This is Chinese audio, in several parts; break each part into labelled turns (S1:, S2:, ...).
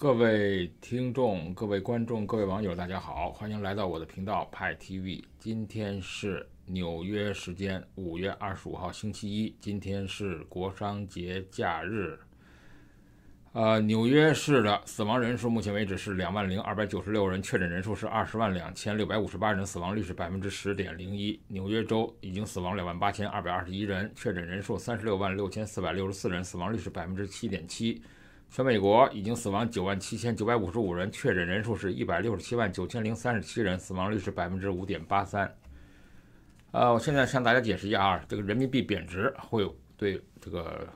S1: 各位听众、各位观众、各位网友，大家好，欢迎来到我的频道派 TV。今天是纽约时间5月25号星期一，今天是国商节假日。纽约市的死亡人数目前为止是20296人，确诊人数是202658人，死亡率是10.01%。纽约州已经死亡28221人，确诊人数366464人，死亡率是7.7%。全美国已经死亡97955人，确诊人数是1679037人，死亡率是5.83%。我现在向大家解释一下这个人民币贬值会对这个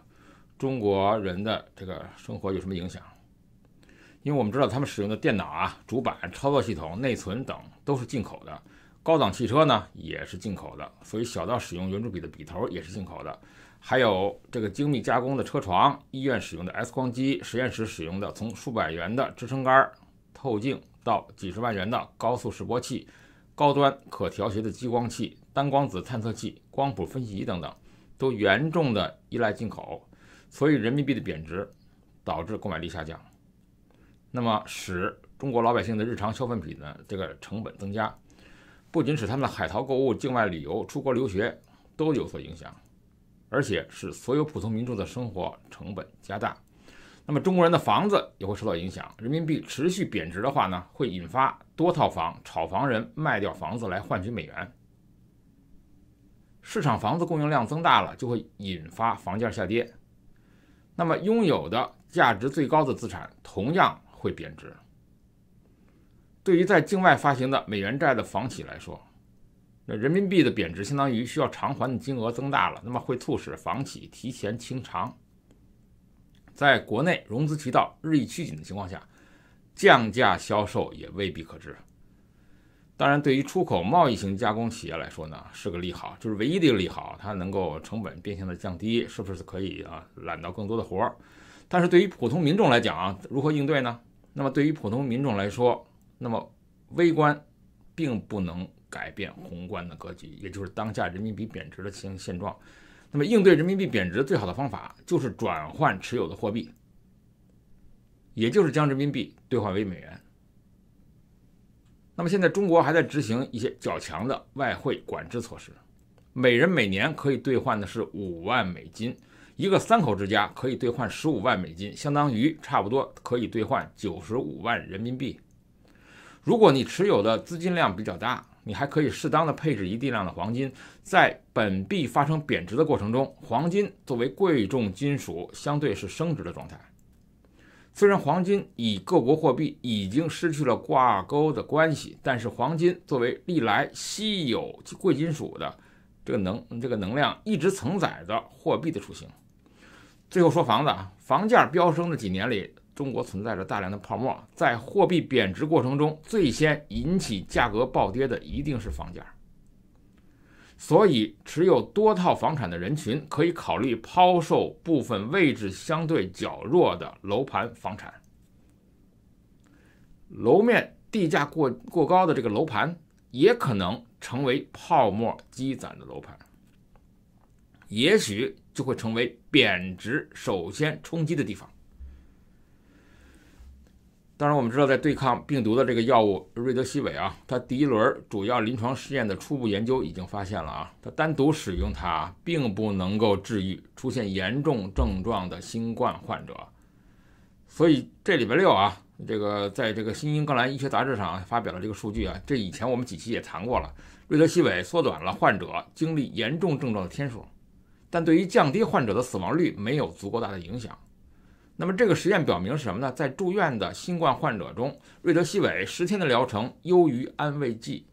S1: 中国人的这个生活有什么影响？因为我们知道他们使用的电脑主板、操作系统、内存等都是进口的，高档汽车呢也是进口的，所以小到使用圆珠笔的笔头也是进口的。还有这个精密加工的车床，医院使用的 X 光机，实验室使用的从数百元的支撑杆、透镜到几十万元的高速示波器、高端可调节的激光器、单光子探测器、光谱分析仪等等，都严重的依赖进口，所以人民币的贬值导致购买力下降，那么使中国老百姓的日常消费品的这个成本增加，不仅使他们的海淘购物、境外旅游、出国留学都有所影响，而且使所有普通民众的生活成本加大。那么中国人的房子也会受到影响，人民币持续贬值的话呢，会引发多套房炒房人卖掉房子来换取美元，市场房子供应量增大了，就会引发房价下跌。那么拥有的价值最高的资产同样会贬值。对于在境外发行的美元债的房企来说，人民币的贬值相当于需要偿还的金额增大了，那么会促使房企提前清偿。在国内融资渠道日益趋紧的情况下，降价销售也未必可知。当然，对于出口贸易型加工企业来说呢，是个利好，就是唯一的一个利好，它能够成本变相的降低，是不是可以揽到更多的活儿？但是对于普通民众来讲如何应对呢？那么对于普通民众来说，那么微观并不能改变宏观的格局，也就是当下人民币贬值的现状。那么应对人民币贬值最好的方法就是转换持有的货币，也就是将人民币兑换为美元。那么现在中国还在执行一些较强的外汇管制措施，每人每年可以兑换的是5万美金，一个3口之家可以兑换15万美金，相当于差不多可以兑换95万人民币。如果你持有的资金量比较大，你还可以适当的配置一定量的黄金，在本币发生贬值的过程中，黄金作为贵重金属相对是升值的状态。虽然黄金与各国货币已经失去了挂钩的关系，但是黄金作为历来稀有贵金属的这个能量，一直承载着货币的属性。最后说房子房价飙升的几年里，中国存在着大量的泡沫，在货币贬值过程中，最先引起价格暴跌的一定是房价。所以持有多套房产的人群可以考虑抛售部分位置相对较弱的楼盘房产。楼面地价过高的这个楼盘也可能成为泡沫积攒的楼盘，也许就会成为贬值首先冲击的地方。当然我们知道，在对抗病毒的这个药物瑞德西韦它第一轮主要临床试验的初步研究已经发现了它单独使用它并不能够治愈出现严重症状的新冠患者。所以这礼拜六这个在这个新英格兰医学杂志上发表了这个数据这以前我们几期也谈过了，瑞德西韦缩短了患者经历严重症状的天数，但对于降低患者的死亡率没有足够大的影响。那么这个实验表明是什么呢？在住院的新冠患者中，瑞德西韦10天的疗程优于安慰剂。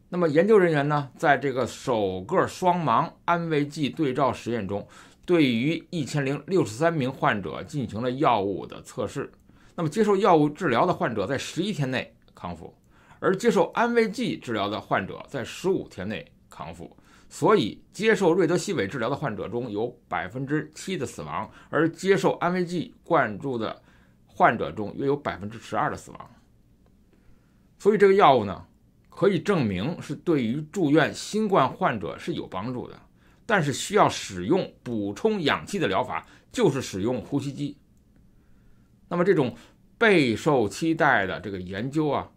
S1: 那么研究人员呢，在这个首个双盲安慰剂对照实验中，对于1063名患者进行了药物的测试。那么接受药物治疗的患者在11天内康复，而接受安慰剂治疗的患者在15天内康复。所以接受瑞德西韦治疗的患者中有 7% 的死亡，而接受安慰剂灌注的患者中约有 12% 的死亡。所以这个药物呢，可以证明是对于住院新冠患者是有帮助的，但是需要使用补充氧气的疗法，就是使用呼吸机。那么这种备受期待的这个研究啊，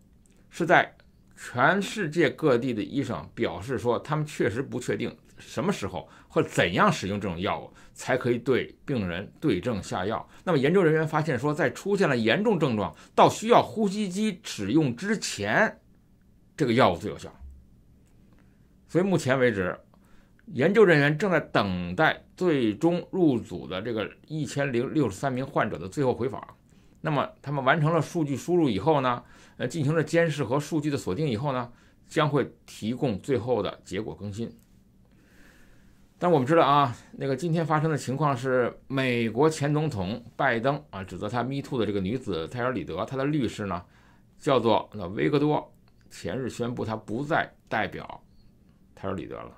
S1: 是在全世界各地的医生表示说，他们确实不确定什么时候或怎样使用这种药物才可以对病人对症下药。那么研究人员发现说，在出现了严重症状到需要呼吸机使用之前，这个药物最有效。所以目前为止，研究人员正在等待最终入组的这个1063名患者的最后回访。那么他们完成了数据输入以后呢，进行了监视和数据的锁定以后呢，将会提供最后的结果更新。但我们知道啊，那个今天发生的情况是，美国前总统拜登啊指责他 Me Too 的这个女子泰尔里德，他的律师呢叫做维格多，前日宣布他不再代表泰尔里德了。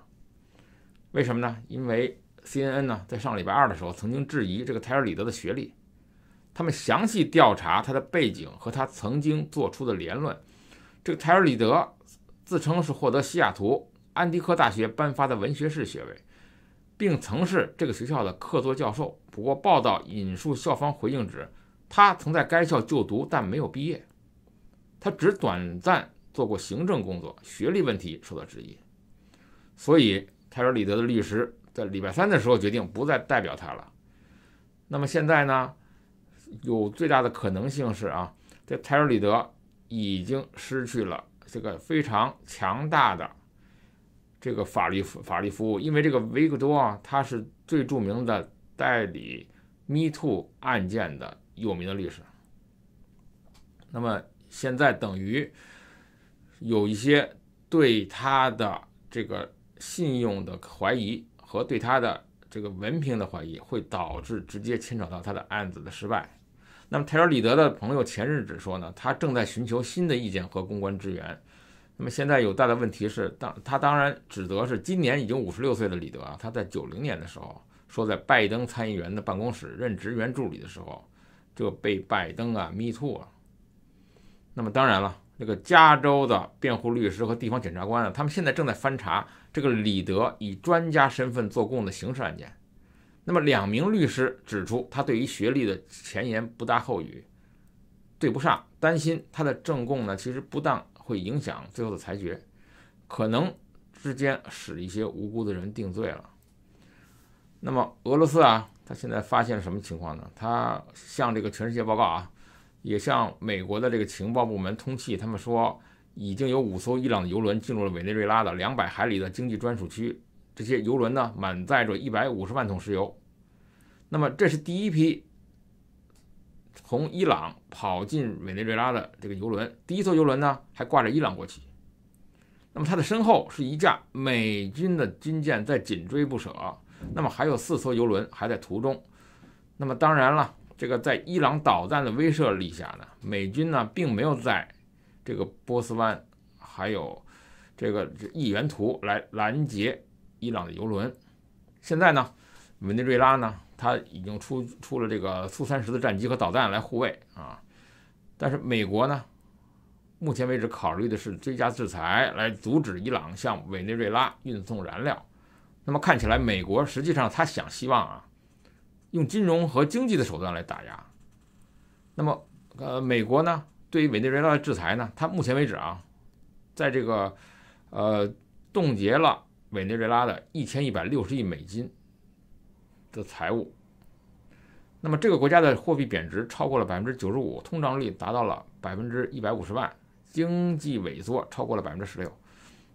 S1: 为什么呢？因为 CNN 呢在上礼拜二的时候曾经质疑这个泰尔里德的学历，他们详细调查他的背景和他曾经做出的言论。这个泰尔里德自称是获得西雅图安迪克大学颁发的文学士学位，并曾是这个学校的客座教授。不过报道引述校方回应指，他曾在该校就读，但没有毕业，他只短暂做过行政工作，学历问题受到质疑。所以泰尔里德的律师在礼拜三的时候决定不再代表他了。那么现在呢，有最大的可能性是啊，这泰尔里德已经失去了这个非常强大的这个法律服务，因为这个维格多啊，他是最著名的代理 Me Too 案件的有名的律师。那么现在等于有一些对他的这个信用的怀疑和对他的这个文凭的怀疑，会导致直接牵扯到他的案子的失败。那么泰尔里德的朋友前日指说呢，他正在寻求新的意见和公关支援。那么现在有大的问题是，他当然指责是今年已经56岁的里德啊，他在90年的时候说，在拜登参议员的办公室任职员助理的时候，就被拜登啊 Me Too 了。那么当然了，这个加州的辩护律师和地方检察官他们现在正在翻查这个里德以专家身份做供的刑事案件。那么2名律师指出，他对于学历的前言不搭后语，对不上，担心他的证供呢，其实不但会影响最后的裁决，可能之间使一些无辜的人定罪了。那么俄罗斯啊，他现在发现了什么情况呢？他向这个全世界报告啊，也向美国的这个情报部门通气，他们说已经有5艘伊朗的油轮进入了委内瑞拉的200海里的经济专属区。这些油轮呢，满载着150万桶石油。那么这是第一批从伊朗跑进委内瑞拉的这个油轮，第一艘油轮呢还挂着伊朗国旗。那么它的身后是一架美军的军舰在紧追不舍，那么还有4艘油轮还在途中。那么当然了，这个在伊朗导弹的威慑力下呢，美军呢并没有在这个波斯湾还有这个意原图来拦截伊朗的油轮。现在呢，委内瑞拉呢，它已经出了这个苏30的战机和导弹来护卫啊，但是美国呢，目前为止考虑的是追加制裁来阻止伊朗向委内瑞拉运送燃料。那么看起来，美国实际上他希望啊，用金融和经济的手段来打压。那么美国呢，对于委内瑞拉的制裁呢，它目前为止啊，在这个冻结了委内瑞拉的1160亿美金的财务。那么这个国家的货币贬值超过了 95%， 通胀率达到了 150万， 经济萎缩超过了 16%。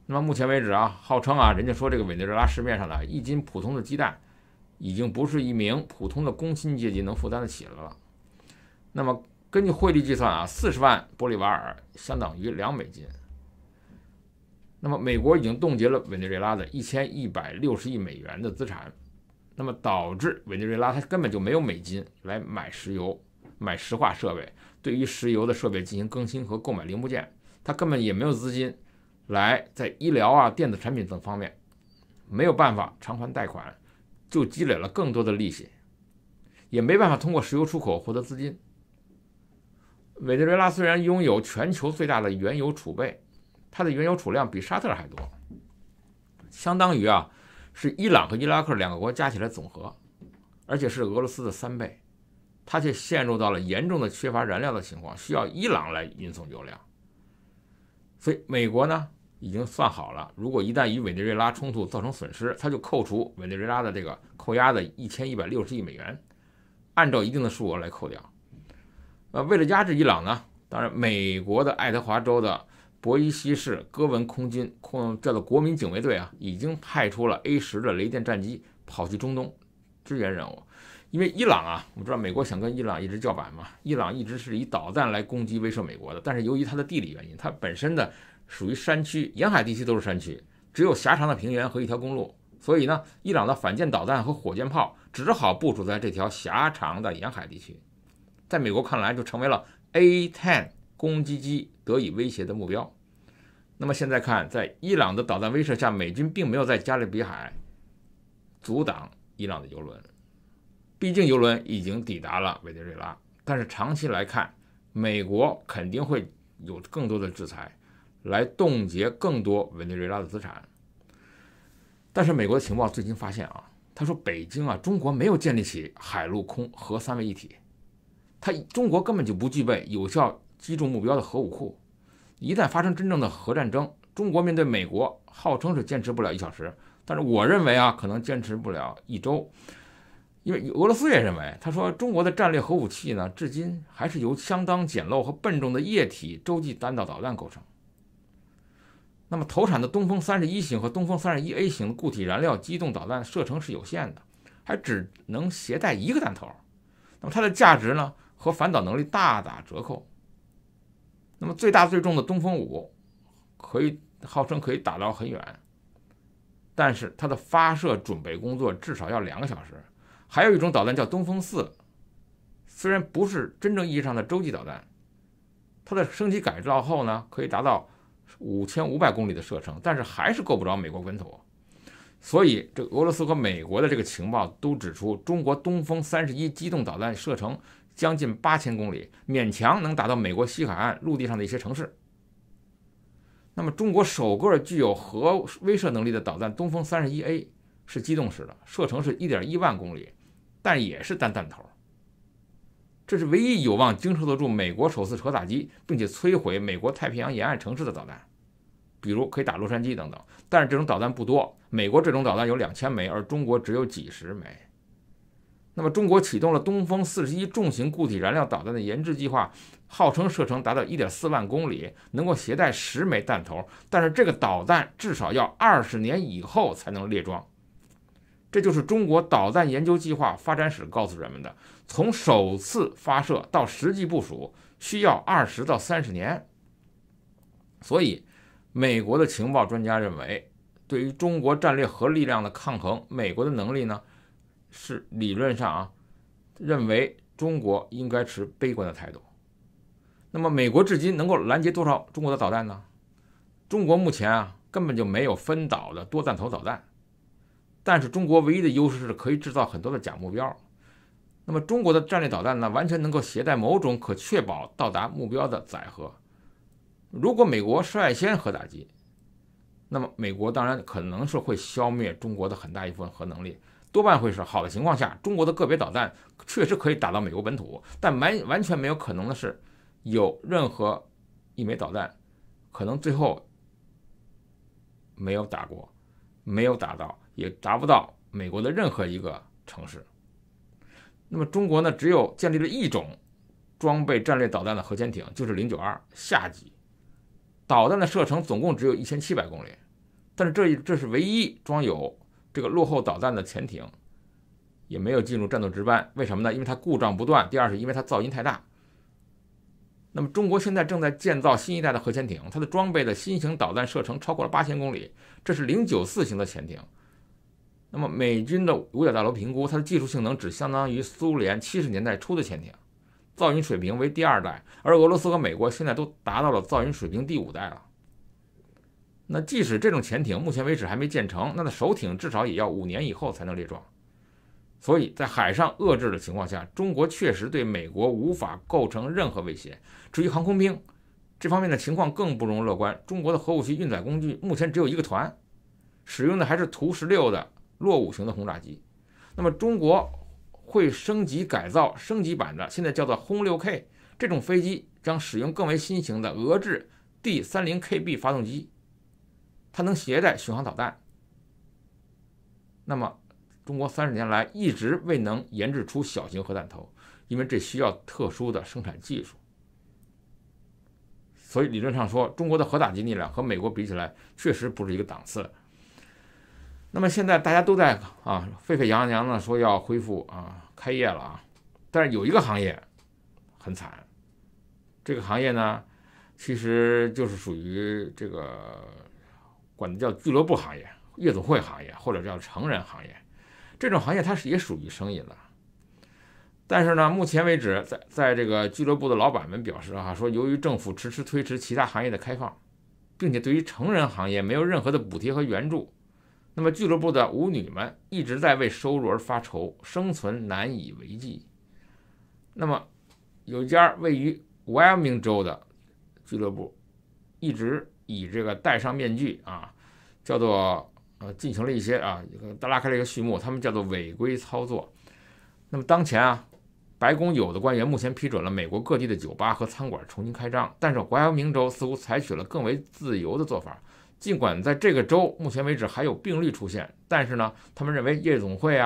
S1: 那么目前为止啊，号称啊，人家说这个委内瑞拉市面上的1斤普通的鸡蛋已经不是一名普通的工薪阶级能负担得起了。那么根据汇率计算啊，40万玻利瓦尔相当于2美金。那么美国已经冻结了委内瑞拉的1160亿美元的资产，那么导致委内瑞拉它根本就没有美金来买石油、买石化设备，对于石油的设备进行更新和购买零部件，它根本也没有资金来在医疗啊、电子产品等方面，没有办法偿还贷款，就积累了更多的利息，也没办法通过石油出口获得资金。委内瑞拉虽然拥有全球最大的原油储备，它的原油储量比沙特还多，相当于啊是伊朗和伊拉克2个国加起来总和，而且是俄罗斯的3倍。它却陷入到了严重的缺乏燃料的情况，需要伊朗来运送油粮。所以美国呢已经算好了，如果一旦与委内瑞拉冲突造成损失，它就扣除委内瑞拉的这个扣押的1160亿美元，按照一定的数额来扣掉。为了压制伊朗呢，当然美国的爱德华州的博伊西市哥文空军叫做国民警卫队啊，已经派出了 A10的雷电战机跑去中东支援任务。因为伊朗啊，我们知道美国想跟伊朗一直叫板嘛，伊朗一直是以导弹来攻击威慑美国的，但是由于它的地理原因，它本身的属于山区，沿海地区都是山区，只有狭长的平原和一条公路，所以呢，伊朗的反舰导弹和火箭炮只好部署在这条狭长的沿海地区，在美国看来就成为了 A-10 攻击机得以威胁的目标。那么现在看，在伊朗的导弹威慑下，美军并没有在加勒比海阻挡伊朗的油轮，毕竟油轮已经抵达了委内瑞拉，但是长期来看，美国肯定会有更多的制裁来冻结更多委内瑞拉的资产。但是美国的情报最近发现啊，他说北京啊，中国没有建立起海陆空核三位一体，中国根本就不具备有效击中目标的核武库。一旦发生真正的核战争，中国面对美国号称是坚持不了1小时，但是我认为啊，可能坚持不了1周。因为俄罗斯也认为，他说中国的战略核武器呢，至今还是由相当简陋和笨重的液体洲际弹道导弹构成。那么投产的东风31型和东风31A 型的固体燃料机动导弹射程是有限的，还只能携带一个弹头，那么它的价值呢和反导能力大打折扣。那么最大最重的东风5号称可以打到很远，但是它的发射准备工作至少要2个小时。还有一种导弹叫东风4，虽然不是真正意义上的洲际导弹，它的升级改造后呢，可以达到5500公里的射程，但是还是够不着美国本土。所以这俄罗斯和美国的这个情报都指出，中国东风31机动导弹射程将近8000公里，勉强能达到美国西海岸陆地上的一些城市。那么中国首个具有核威慑能力的导弹东风31A 是机动式的，射程是1.1万公里，但也是单弹头。这是唯一有望经受得住美国首次核打击，并且摧毁美国太平洋沿岸城市的导弹，比如可以打洛杉矶等等。但是这种导弹不多，美国这种导弹有2000枚，而中国只有几十枚。那么中国启动了东风41重型固体燃料导弹的研制计划，号称射程达到1.4万公里，能够携带10枚弹头，但是这个导弹至少要20年以后才能列装。这就是中国导弹研究计划发展史告诉人们的，从首次发射到实际部署需要20到30年。所以美国的情报专家认为，对于中国战略核力量的抗衡，美国的能力呢是理论上认为中国应该持悲观的态度。那么美国至今能够拦截多少中国的导弹呢？中国目前根本就没有分导的多弹头导弹，但是中国唯一的优势是可以制造很多的假目标。那么中国的战略导弹呢，完全能够携带某种可确保到达目标的载荷。如果美国率先核打击，那么美国当然可能是会消灭中国的很大一部分核能力，多半会是好的情况下，中国的个别导弹确实可以打到美国本土，但完全没有可能的是，有任何一枚导弹可能最后没有打过，没有打到，也达不到美国的任何一个城市。那么中国呢，只有建立了一种装备战略导弹的核潜艇，就是092夏级，导弹的射程总共只有1700公里，但是这是唯一装有这个落后导弹的潜艇，也没有进入战斗值班。为什么呢？因为它故障不断，第二是因为它噪音太大。那么中国现在正在建造新一代的核潜艇，它的装备的新型导弹射程超过了8000公里，这是094型的潜艇。那么美军的五角大楼评估，它的技术性能只相当于苏联70年代初的潜艇，噪音水平为第2代，而俄罗斯和美国现在都达到了噪音水平第5代了。那即使这种潜艇目前为止还没建成，那的首艇至少也要5年以后才能列装。所以在海上遏制的情况下，中国确实对美国无法构成任何威胁。至于航空兵这方面的情况更不容乐观，中国的核武器运载工具目前只有一个团，使用的还是图16的落伍型的轰炸机。那么中国会升级改造升级版的，现在叫做轰 6K， 这种飞机将使用更为新型的俄制 D30KB 发动机，它能携带巡航导弹。那么中国30年来一直未能研制出小型核弹头，因为这需要特殊的生产技术。所以理论上说，中国的核打击力量和美国比起来，确实不是一个档次。那么现在大家都在沸沸扬扬的说要恢复开业了但是有一个行业很惨，这个行业呢，其实就是属于这个管的叫俱乐部行业、夜总会行业，或者叫成人行业。这种行业它也属于生意了。但是呢，目前为止，在这个俱乐部的老板们表示说由于政府迟迟推迟其他行业的开放，并且对于成人行业没有任何的补贴和援助，那么俱乐部的舞女们一直在为收入而发愁，生存难以为继。那么有一家位于 Wyoming 州的俱乐部，一直以这个戴上面具叫做进行了一些拉开了一个序幕，他们叫做违规操作。那么当前白宫有的官员目前批准了美国各地的酒吧和餐馆重新开张，但是怀俄明州似乎采取了更为自由的做法。尽管在这个州目前为止还有病例出现，但是呢，他们认为夜总会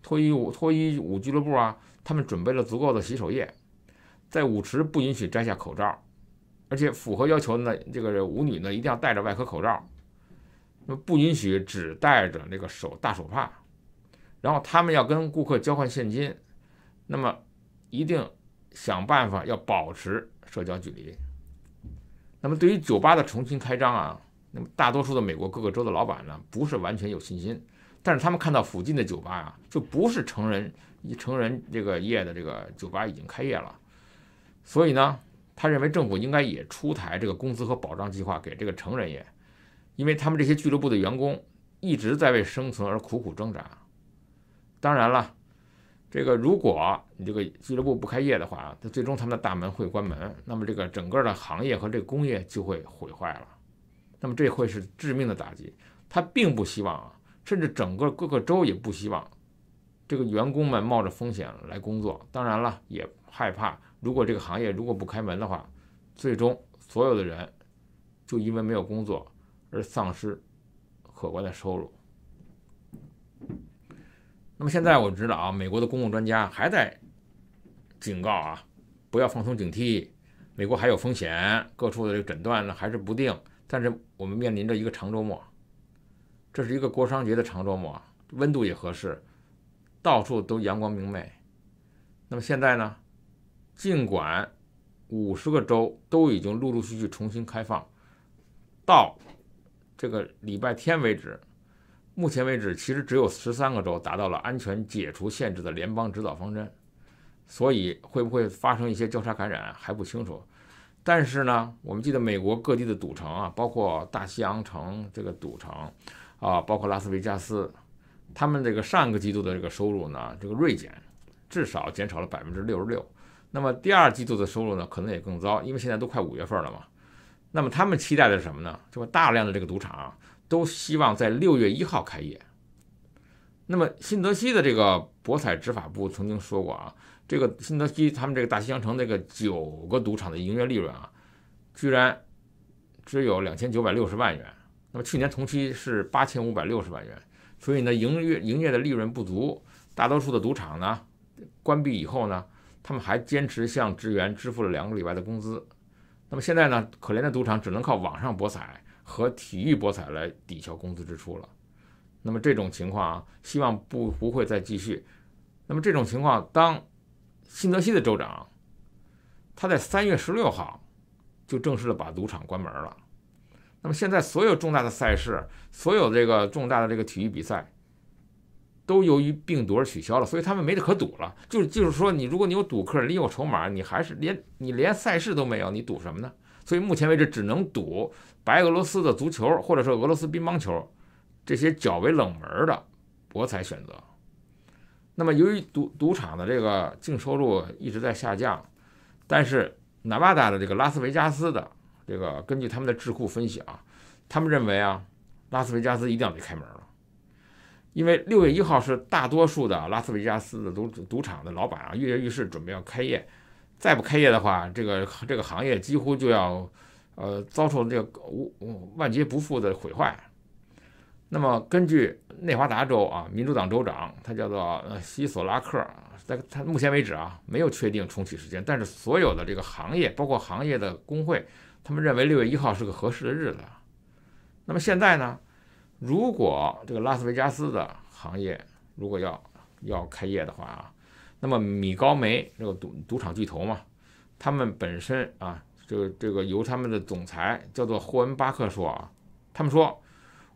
S1: 脱衣舞俱乐部他们准备了足够的洗手液，在舞池不允许摘下口罩，而且符合要求呢，这个舞女呢一定要戴着外科口罩，那么不允许只戴着那个大手帕，然后他们要跟顾客交换现金，那么一定想办法要保持社交距离。那么对于酒吧的重新开张那么大多数的美国各个州的老板呢，不是完全有信心，但是他们看到附近的酒吧就不是成人这个业的这个酒吧已经开业了，所以呢，他认为政府应该也出台这个工资和保障计划给这个成人业，因为他们这些俱乐部的员工一直在为生存而苦苦挣扎。当然了，这个如果你这个俱乐部不开业的话，最终他们的大门会关门，那么这个整个的行业和这个工业就会毁坏了。那么这会是致命的打击。他并不希望甚至整个各个州也不希望这个员工们冒着风险来工作。当然了，也害怕如果这个行业如果不开门的话，最终所有的人就因为没有工作而丧失可观的收入。那么现在我知道美国的公共专家还在警告不要放松警惕，美国还有风险，各处的这个诊断呢还是不定。但是我们面临着一个长周末，这是一个国殇节的长周末，温度也合适，到处都阳光明媚。那么现在呢，尽管50个州都已经陆陆续续重新开放，到这个礼拜天为止，目前为止其实只有13个州达到了安全解除限制的联邦指导方针，所以会不会发生一些交叉感染还不清楚。但是呢，我们记得美国各地的赌城包括大西洋城这个赌城包括拉斯维加斯，他们这个上个季度的这个收入呢，这个锐减，至少减少了66%。那么第二季度的收入呢，可能也更糟，因为现在都快5月份了嘛。那么他们期待的是什么呢？就是大量的这个赌场都希望在6月1号开业。那么新泽西的这个博彩执法部曾经说过这个新泽西他们这个大西洋城那个9个赌场的营业利润居然只有2960万元，那么去年同期是8560万元，所以呢营业的利润不足，大多数的赌场呢关闭以后呢，他们还坚持向职员支付了2个礼拜的工资。那么现在呢，可怜的赌场只能靠网上博彩和体育博彩来抵消工资支出了。那么这种情况希望不会再继续。那么这种情况，当新泽西的州长他在3月16号就正式的把赌场关门了。那么现在所有重大的赛事，所有这个重大的这个体育比赛都由于病毒而取消了，所以他们没得可赌了。就是说，如果你有赌客，你有筹码，你还是连赛事都没有，你赌什么呢？所以目前为止只能赌白俄罗斯的足球或者说俄罗斯乒乓球这些较为冷门的博彩选择。那么由于赌场的这个净收入一直在下降，但是纳瓦达的这个拉斯维加斯的这个根据他们的智库分析他们认为拉斯维加斯一定要得开门了，因为6月1号是大多数的拉斯维加斯的赌场的老板啊跃跃欲试，准备要开业。再不开业的话，这个行业几乎就要遭受这个万劫不复的毁坏。那么根据内华达州啊民主党州长，他叫做希索拉克，他目前为止啊没有确定重启时间，但是所有的这个行业，包括行业的工会，他们认为6月1号是个合适的日子。那么现在呢，如果这个拉斯维加斯的行业如果要开业的话啊，那么米高梅这个赌场巨头嘛，他们本身啊，这个由他们的总裁叫做霍恩巴克说啊，他们说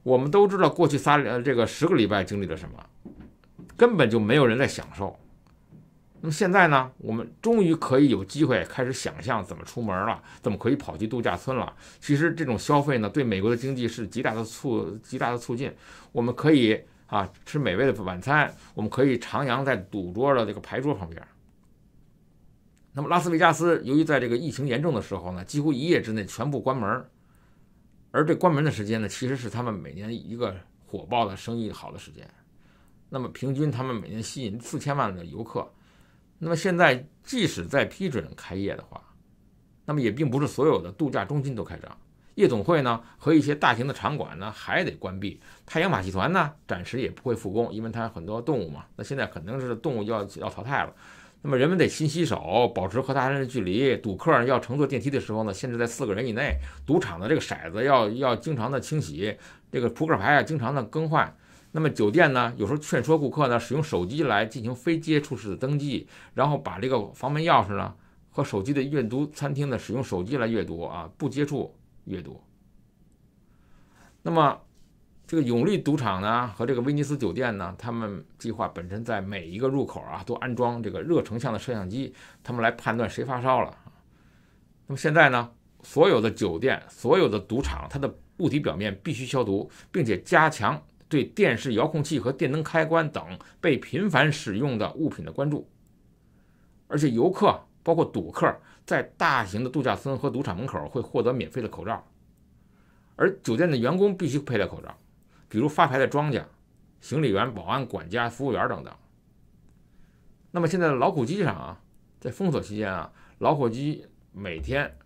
S1: 我们都知道过去这个10个礼拜经历了什么，根本就没有人在享受。那么现在呢，我们终于可以有机会开始想象怎么出门了，怎么可以跑去度假村了。其实这种消费呢，对美国的经济是极大的促进。我们可以吃美味的晚餐，我们可以徜徉在赌桌的这个牌桌旁边。那么拉斯维加斯由于在这个疫情严重的时候呢，几乎1夜之内全部关门，而这关门的时间呢，其实是他们每年一个火爆的生意好的时间。那么平均他们每年吸引4000万的游客。那么现在即使在批准开业的话，那么也并不是所有的度假中心都开张，夜总会呢和一些大型的场馆呢还得关闭。太阳马戏团呢暂时也不会复工，因为它很多动物嘛，那现在肯定是动物要淘汰了。那么人们得勤洗手，保持和他人的距离。赌客要乘坐电梯的时候呢，限制在4个人以内。赌场的这个骰子要经常的清洗，这个扑克牌经常的更换。那么酒店呢，有时候劝说顾客呢使用手机来进行非接触式的登记，然后把这个房门钥匙呢和手机的阅读餐厅呢使用手机来阅读啊，不接触阅读。那么这个永利赌场呢和这个威尼斯酒店呢，他们计划本身在每一个入口都安装这个热成像的摄像机，他们来判断谁发烧了。那么现在呢，所有的酒店、所有的赌场，它的物体表面必须消毒，并且加强对电视遥控器和电灯开关等被频繁使用的物品的关注。而且游客包括赌客在大型的度假村和赌场门口会获得免费的口罩，而酒店的员工必须佩戴口罩，比如发牌的庄家、行李员、保安、管家、服务员等等。那么现在的老虎机上在封锁期间老虎机每天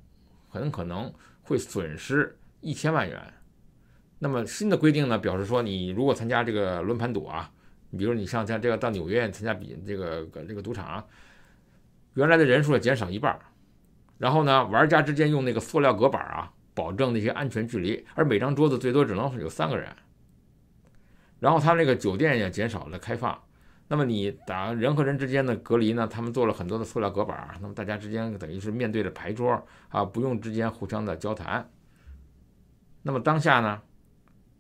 S1: 很可能会损失1000万元。那么新的规定呢，表示说你如果参加这个轮盘赌你比如你像这个到纽约参加这个赌场原来的人数要减少1半，然后呢，玩家之间用那个塑料隔板保证那些安全距离，而每张桌子最多只能有3个人。然后他那个酒店也减少了开放，那么你打人和人之间的隔离呢，他们做了很多的塑料隔板，那么大家之间等于是面对着牌桌不用之间互相的交谈。那么当下呢，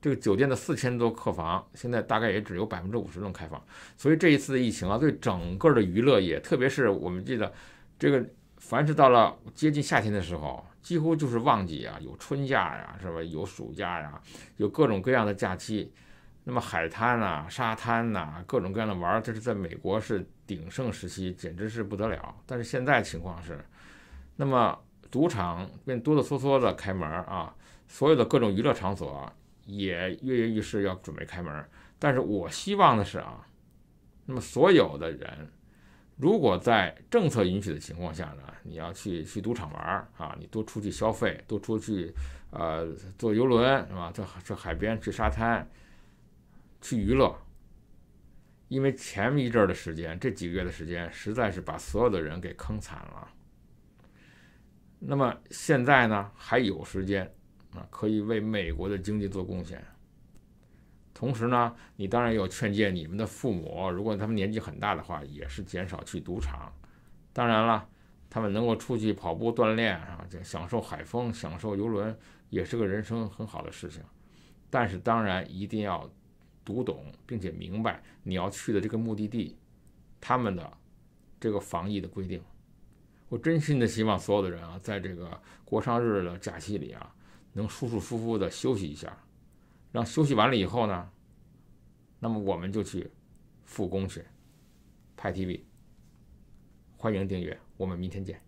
S1: 这个酒店的4000多客房现在大概也只有50%能开放，所以这一次的疫情对整个的娱乐业，特别是我们记得这个凡是到了接近夏天的时候，几乎就是旺季有春假是吧？有暑假有各种各样的假期。那么海滩沙滩各种各样的玩，这是在美国是鼎盛时期，简直是不得了。但是现在情况是，那么赌场便哆哆嗦嗦的开门所有的各种娱乐场所也跃跃欲试要准备开门。但是我希望的是那么所有的人，如果在政策允许的情况下呢，你要去赌场玩你多出去消费，多出去坐游轮是吧？这海边去沙滩去娱乐。因为前一阵的时间，这几个月的时间实在是把所有的人给坑惨了。那么现在呢，还有时间可以为美国的经济做贡献。同时呢，你当然要劝诫你们的父母，如果他们年纪很大的话，也是减少去赌场。当然了，他们能够出去跑步锻炼享受海风，享受游轮，也是个人生很好的事情。但是当然一定要读懂并且明白你要去的这个目的地他们的这个防疫的规定。我真心的希望所有的人在这个过上日的假期里能舒舒服服的休息一下，让休息完了以后呢，那么我们就去复工去。派 TV， 欢迎订阅，我们明天见。